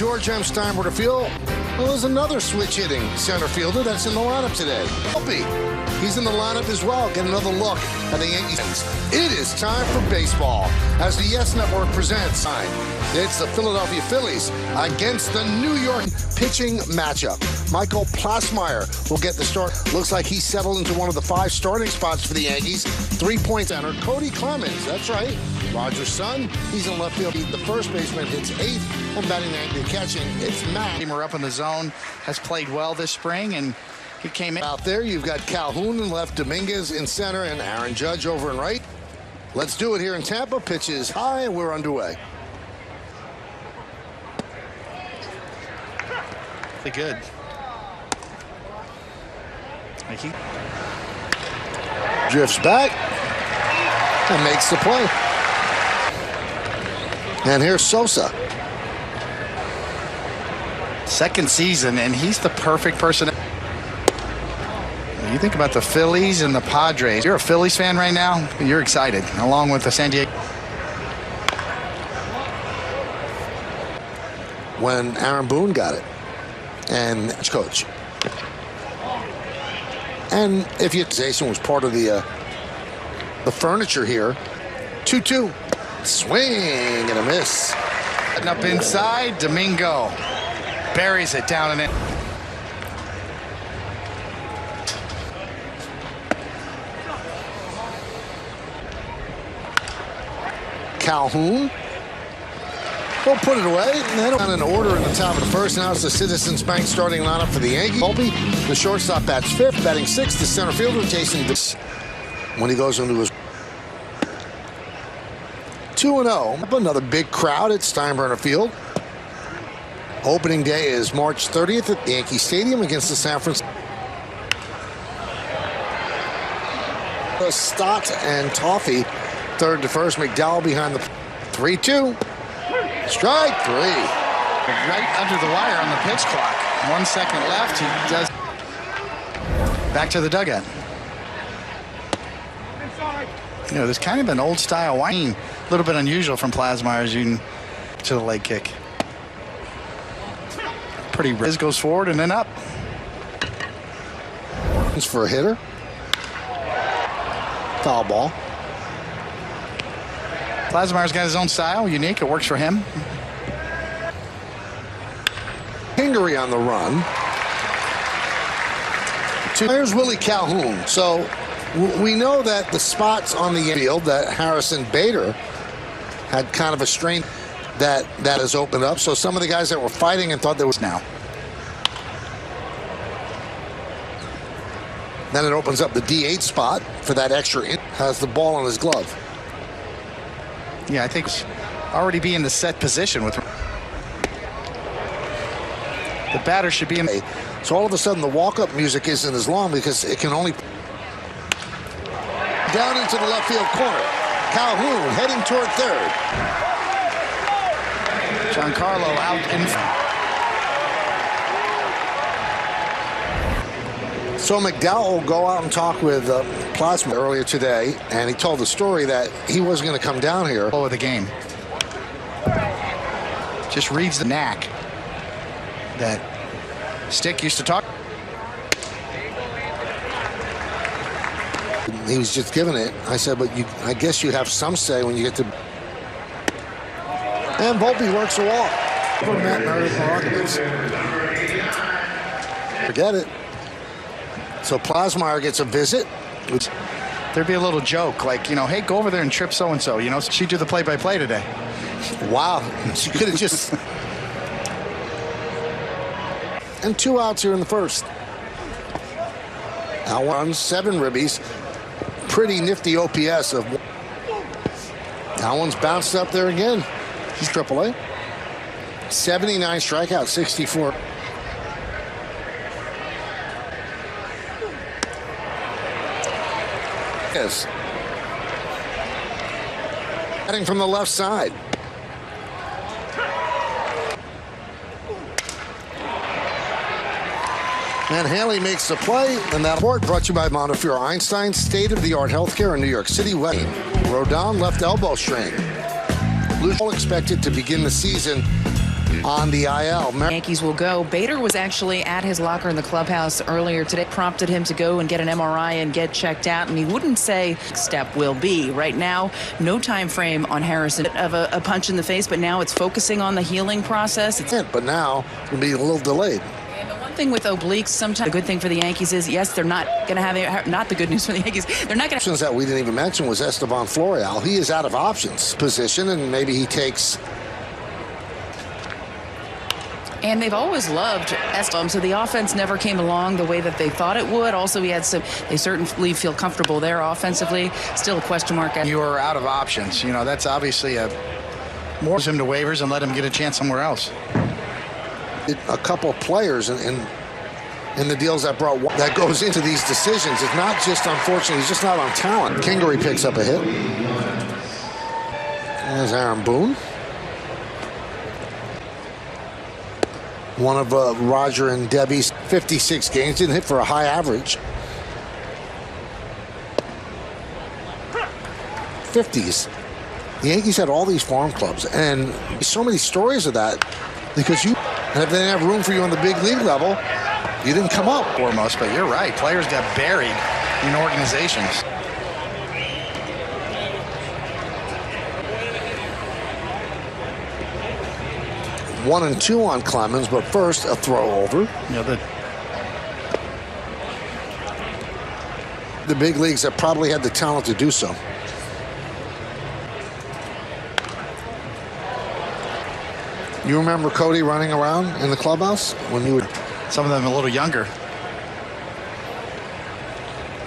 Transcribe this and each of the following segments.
George M. Steinbrenner Field. Well, there's another switch-hitting center fielder that's in the lineup today. Opie, he's in the lineup as well. Get another look at the Yankees. It is time for baseball as the Yes Network presents. It's the Philadelphia Phillies against the New York pitching matchup. Michael Plasmeyer will get the start. Looks like he's settled into one of the 5 starting spots for the Yankees. 3-point center, Cody Clemens, that's right. Roger's son, he's in left field. The first baseman hits 8th and batting 9th and catching. It's Matt. We're up in the zone, has played well this spring, and he came in. Out there, you've got Calhoun in left, Dominguez in center, and Aaron Judge over in right. Let's do it here in Tampa. Pitch is high, and we're underway. Pretty good. Drifts back and makes the play. And here's Sosa. Second season, and he's the perfect person. You think about the Phillies and the Padres. You're a Phillies fan right now, you're excited, along with the San Diego. When Aaron Boone got it, and coach. And if Jason was part of the furniture here. 2-2. Swing and a miss. And up inside, Domingo buries it down and in. Calhoun will put it away. And then on an order in the top of the first. Now it's the Citizens Bank starting lineup for the Yankees. Opie, the shortstop, bats 5th, batting 6th. The center fielder, Jason, when he goes into his 2-0. Another big crowd at Steinbrenner Field. Opening day is March 30th at Yankee Stadium against the San Francisco. Stott and Toffee, third to first. McDowell behind the 3-2. Strike 3. Right under the wire on the pitch clock. 1 second left. He does. Back to the dugout. You know, there's kind of an old style whine. A little bit unusual from Plasmeyer's to the leg kick. Pretty Riz goes forward and then up. For a hitter. Foul ball. Plasmeyer's got his own style, unique. It works for him. Hingary on the run. Here's Willie Calhoun. So we know that the spots on the field that Harrison Bader had kind of a strain that has opened up. So some of the guys that were fighting and thought there was now. Then it opens up the DH spot for that extra. Has the ball in his glove. Yeah, I think already be in the set position with the batter should be in. So all of a sudden the walk-up music isn't as long because it can only down into the left field corner. Calhoun heading toward third. Giancarlo out and. So McDowell will go out and talk with Plasma earlier today, and he told the story that he wasn't going to come down here. Of the game. Just reads the knack that Stick used to talk. He was just giving it. I said, but I guess you have some say when you get to. And Volpe works a walk. Forget it. So Plasmeyer gets a visit. There'd be a little joke like, you know, hey, go over there and trip so-and-so. You know, she do the play-by-play today. Wow. She could have just. And 2 outs here in the first. Now runs 7 ribbies. Pretty nifty OPS of. That one's bounced up there again. He's AAA. 79 strikeouts, 64. Yes. Batting from the left side. And Haley makes the play, and that report brought to you by Montefiore Einstein, state-of-the-art healthcare in New York City. Rodon left elbow strain. Lucian expected to begin the season on the IL. Yankees will go. Bader was actually at his locker in the clubhouse earlier today. Prompted him to go and get an MRI and get checked out, and he wouldn't say step will be. Right now, no time frame on Harrison of a punch in the face, but now it's focusing on the healing process. But now it'll be a little delayed. One thing with obliques, sometimes the good thing for the Yankees is, yes, they're not going to have, not the good news for the Yankees, they're not going to. That we didn't even mention was Esteban Florial. He is out of options position, and maybe he takes. And they've always loved Esteban, so the offense never came along the way that they thought it would. Also, he had some, they certainly feel comfortable there offensively. Still a question mark. You are out of options. You know, that's obviously more him to waivers and let him get a chance somewhere else. A couple players in the deals that goes into these decisions. It's not just, unfortunately, he's just not on talent. Kingery picks up a hit. There's Aaron Boone. One of Roger and Debbie's 56 games. Didn't hit for a high average. 50s. The Yankees had all these farm clubs, and so many stories of that because and if they didn't have room for you on the big league level, you didn't come up. Foremost, but you're right. Players got buried in organizations. One and two on Clemens, but first a throw over. Yeah, the big leagues have probably had the talent to do so. You remember Cody running around in the clubhouse when you would? Some of them a little younger.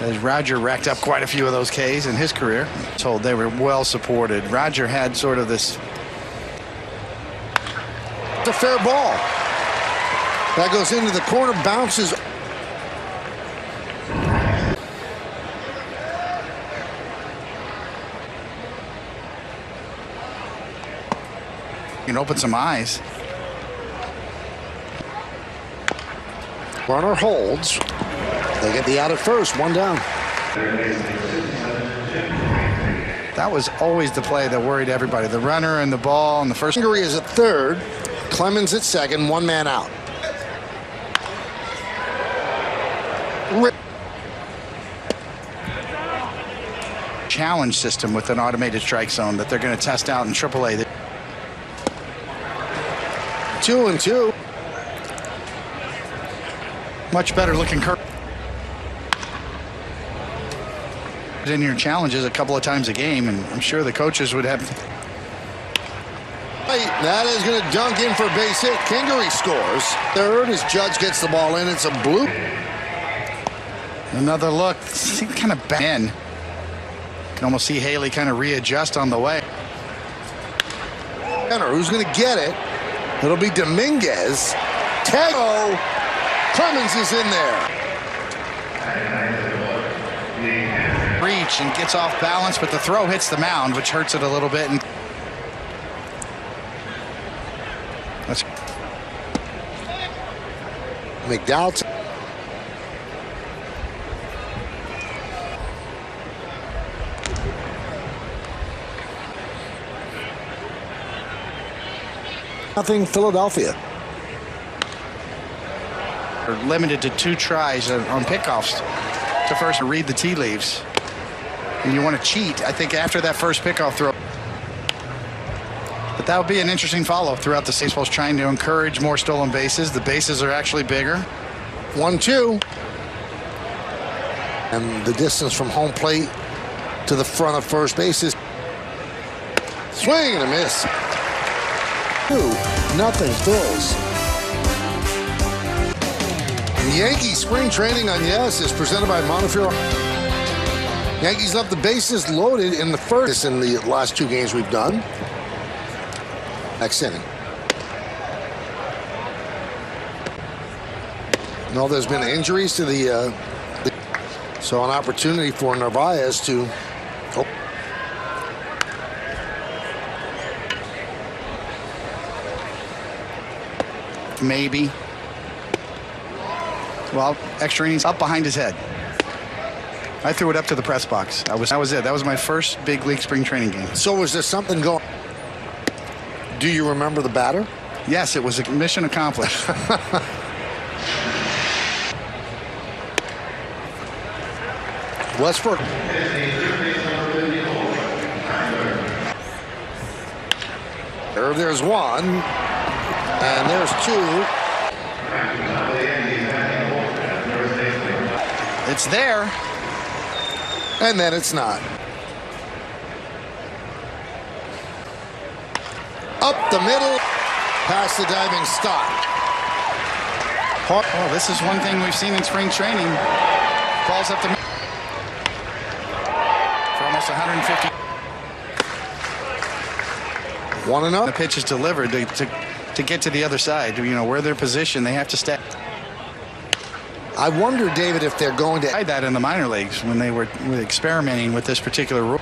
As Roger racked up quite a few of those Ks in his career. Told they were well supported. Roger had sort of this. It's a fair ball. That goes into the corner, bounces. You can open some eyes. Runner holds. They get the out at first, one down. That was always the play that worried everybody. The runner and the ball and the first. Kingery is at third. Clemens at second, one man out. Challenge system with an automated strike zone that they're going to test out in AAA. 2-2. Much better looking curve. In your challenges a couple of times a game, and I'm sure the coaches would have. That is going to dunk in for a base hit. Kingery scores. Third as Judge gets the ball in. It's a blue. Another look. Kind of back in. Can almost see Haley kind of readjust on the way. Who's going to get it? It'll be Dominguez. Tego. Clemens is in there. Reach and gets off balance, but the throw hits the mound, which hurts it a little bit. And that's McDowell. Nothing, Philadelphia. Are limited to 2 tries on pickoffs to first read the tea leaves. And you want to cheat, I think, after that first pickoff throw. But that would be an interesting follow throughout the baseball's trying to encourage more stolen bases. The bases are actually bigger. 1-2. And the distance from home plate to the front of first base is swing and a miss. 2-0 Phillies. The Yankees spring training on Yes is presented by Montefiore. Yankees left the bases loaded in the first in the last 2 games we've done. Next inning. No, there's been injuries to the so an opportunity for Narvaez to. Oh. Maybe. Well, extra innings up behind his head. I threw it up to the press box. That was it. That was my first big league spring training game. So was there something going? Do you remember the batter? Yes, it was a mission accomplished. Westbrook. There's one, and there's two. It's there. And then it's not. Up the middle, past the diving stop. Oh, this is one thing we've seen in spring training. Falls up the middle for almost 150. 1-0. The pitch is delivered to get to the other side. You know, where they're positioned, they have to step. I wonder, David, if they're going to Tried that in the minor leagues when they were experimenting with this particular rule.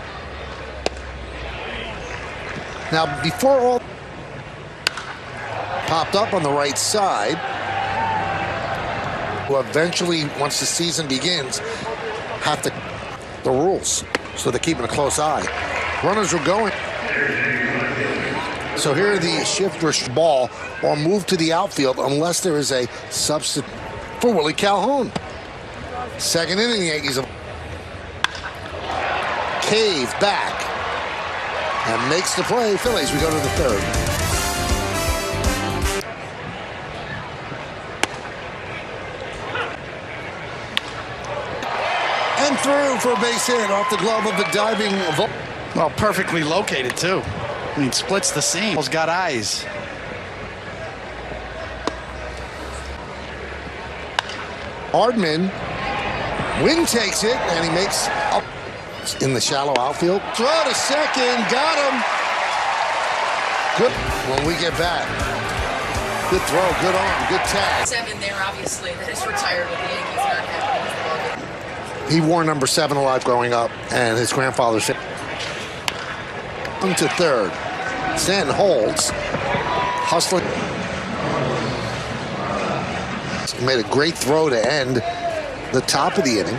Now, before all popped up on the right side, who eventually, once the season begins, have to the rules. So they're keeping a close eye. Runners are going. So here the shifter's ball or move to the outfield unless there is a substitute for Willie Calhoun. Second inning, the Yankees have Cave back and makes the play. Phillies, we go to the third. And through for a base hit off the glove of a diving. Well, perfectly located, too. I mean, splits the seam. He's got eyes. Hardman. Wynn takes it, and he makes up in the shallow outfield. Throw to second. Got him. Good when we get back. Good throw, good arm, good tag. 7 there, obviously, that is retired with the Yankees not happy with the ball. He wore number 7 a lot growing up, and his grandfather said to third. Stanton holds. Hustling. He made a great throw to end the top of the inning.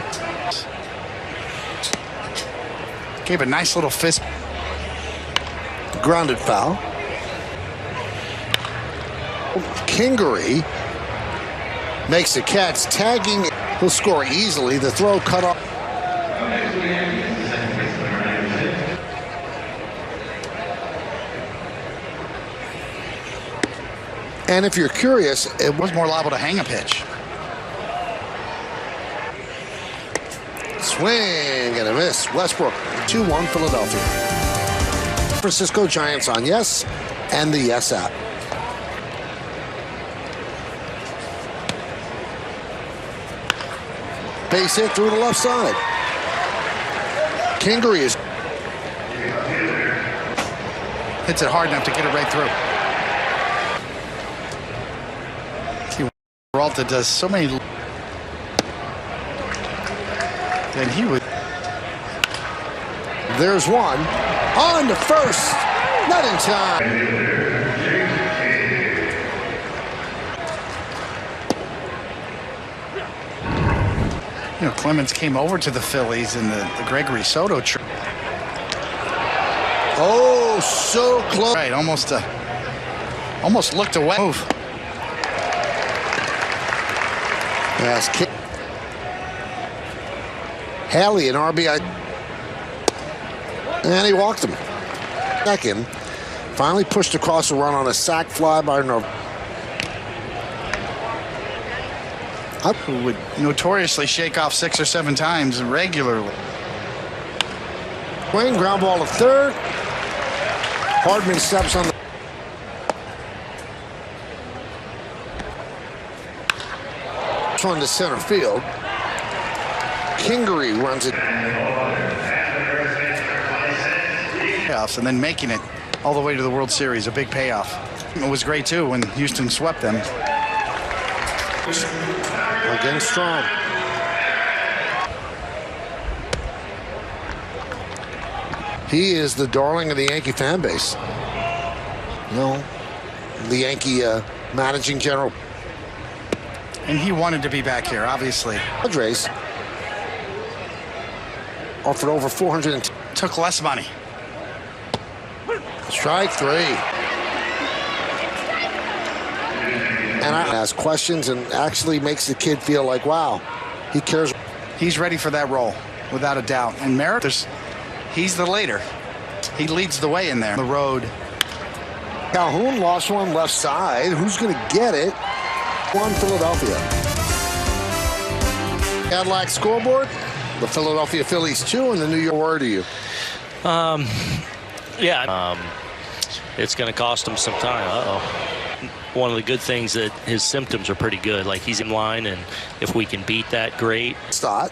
Gave a nice little fist. Grounded foul. Kingery makes a catch, tagging. He'll score easily. The throw cut off. And if you're curious, it Was more liable to hang a pitch. swing and a miss. Westbrook, 2-1 Philadelphia. San Francisco Giants on yes, and the yes app. Base hit through the left side. Kingery is Hits it hard enough to get it right through. Peralta does so many. And he would. There's one. On to first. Not in time. You know, Clemens came over to the Phillies in the Gregory Soto trade. Oh, so close. Right, almost looked away. Move. Yes, kick. Haley, an RBI. And he walked him. Second. Finally pushed across a run on a sac fly by Who would notoriously shake off 6 or 7 times regularly. Wayne ground ball to third. Hardman steps on the. One to center field. Kingery runs it. Playoffs and then making it all the way to the World Series, a big payoff. It was great too when Houston swept them. Again, strong. He is the darling of the Yankee fan base. No, the Yankee managing general. And he wanted to be back here, obviously. Padres offered over 400. Took less money. Strike 3. And I ask questions and actually makes the kid feel like, wow, he cares. He's ready for that role, without a doubt. And Merrick, he's the leader. He leads the way in there. The road. Calhoun lost one left side. Who's going to get it? One, Philadelphia. Cadillac scoreboard. The Philadelphia Phillies 2 and the New York. Word to you. It's going to cost him some time. One of the good things that his symptoms are pretty good. Like, he's in line, and if we can beat that, great. Stott.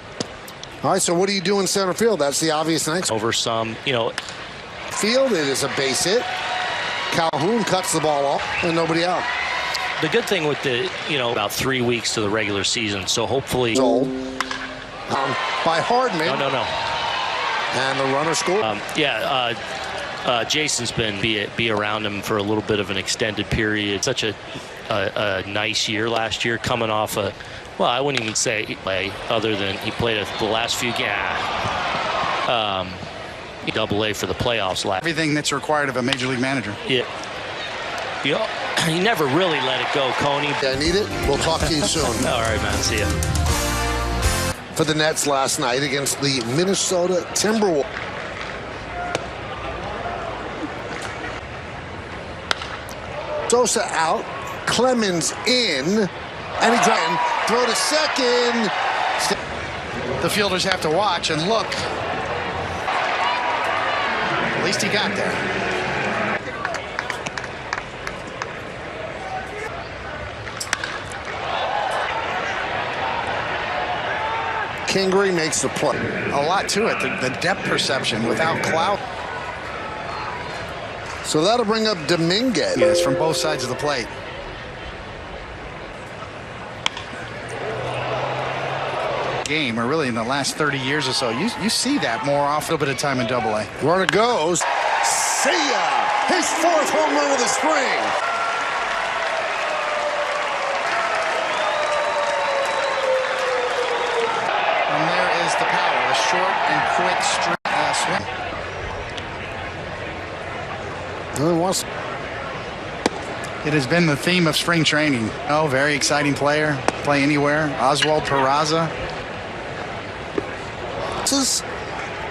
All right, so what do you do in center field? That's the obvious next. Over some, Field, it is a base hit. Calhoun cuts the ball off, and nobody out. The good thing with the, about 3 weeks to the regular season, so hopefully. By Hardman. No. And the runner scored. Jason's been be around him for a little bit of an extended period. Such a nice year last year, coming off I wouldn't even say play other than he played the last few games. Double-A for the playoffs last. Everything that's required of a major league manager. Yeah. You never really let it go, Coney. I need it. We'll talk to you soon. All right, man. See ya. For the Nets last night against the Minnesota Timberwolves. Sosa out, Clemens in, and he trying throw to second. The fielders have to watch and look. At least he got there. Kingery makes the play. A lot to it. The depth perception without clout. So that'll bring up Dominguez. Yes, from both sides of the plate. Game, or really in the last 30 years or so, you see that more often. A little bit of time in Double-A. Runner goes. See ya! His 4th home run of the spring. And there is the power, a short and quick swing. It has been the theme of spring training. Very exciting player. Play anywhere. Oswald Peraza.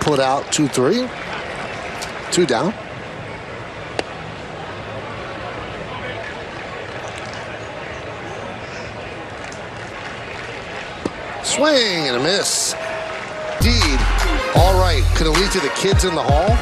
Put out 2-3. 2 down. Swing and a miss. Indeed. All right. Could it lead to the kids in the hall?